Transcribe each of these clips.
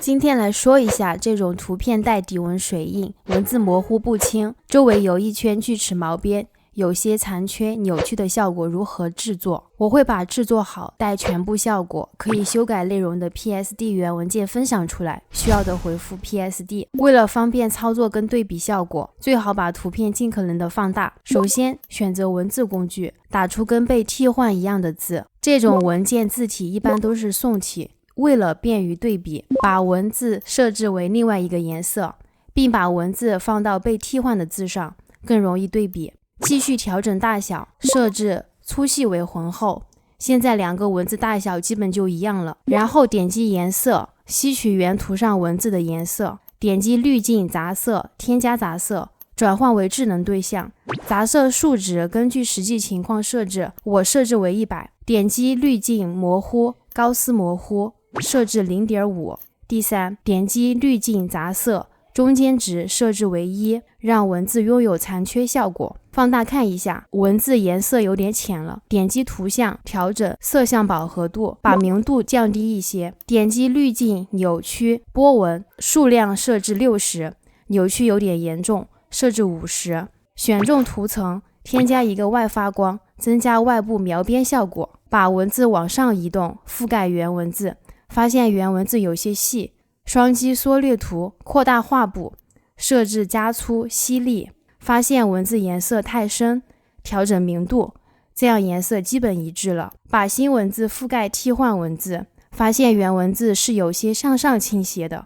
今天来说一下这种图片带底纹水印，文字模糊不清，周围有一圈锯齿毛边，有些残缺扭曲的效果如何制作。我会把制作好带全部效果可以修改内容的 PSD 原文件分享出来，需要的回复 PSD。 为了方便操作跟对比效果，最好把图片尽可能的放大。首先选择文字工具，打出跟被替换一样的字，这种文件字体一般都是宋体。为了便于对比，把文字设置为另外一个颜色，并把文字放到被替换的字上，更容易对比。继续调整大小，设置粗细为浑厚，现在两个文字大小基本就一样了。然后点击颜色，吸取原图上文字的颜色，点击滤镜杂色，添加杂色，转换为智能对象，杂色数值根据实际情况设置，我设置为100。点击滤镜模糊高斯模糊，设置 0.5。 第三，点击滤镜杂色，中间值设置为1，让文字拥有残缺效果。放大看一下，文字颜色有点浅了。点击图像，调整色相饱和度，把明度降低一些。点击滤镜扭曲波纹，数量设置60，扭曲有点严重，设置50。选中图层，添加一个外发光，增加外部描边效果。把文字往上移动，覆盖原文字，发现原文字有些细，双击缩略图，扩大画布，设置加粗犀利。发现文字颜色太深，调整明度，这样颜色基本一致了。把新文字覆盖替换文字，发现原文字是有些向上倾斜的。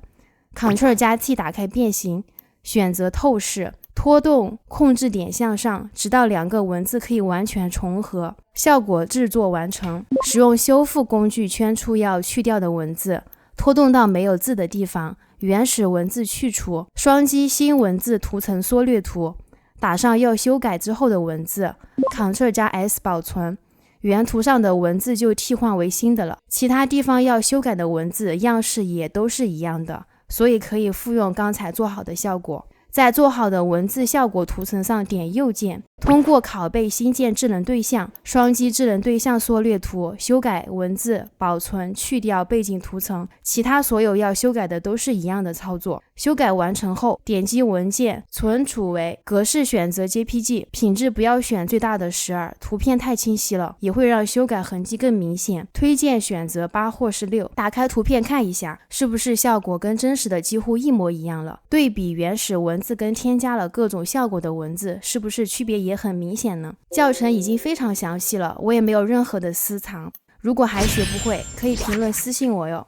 Ctrl 加 T 打开变形，选择透视，拖动控制点向上，直到两个文字可以完全重合。效果制作完成。使用修复工具圈出要去掉的文字，拖动到没有字的地方，原始文字去除。双击新文字图层缩略图，打上要修改之后的文字， Ctrl 加 S 保存，原图上的文字就替换为新的了。其他地方要修改的文字样式也都是一样的，所以可以复用刚才做好的效果。在做好的文字效果图层上点右键，通过拷贝新建智能对象，双击智能对象缩略图，修改文字，保存，去掉背景图层。其他所有要修改的都是一样的操作。修改完成后，点击文件，存储为格式，选择 JPG， 品质不要选最大的12，图片太清晰了，也会让修改痕迹更明显。推荐选择8或是6。打开图片看一下，是不是效果跟真实的几乎一模一样了？对比原始文字跟添加了各种效果的文字，是不是区别也很明显呢？教程已经非常详细了，我也没有任何的私藏。如果还学不会，可以评论私信我哟。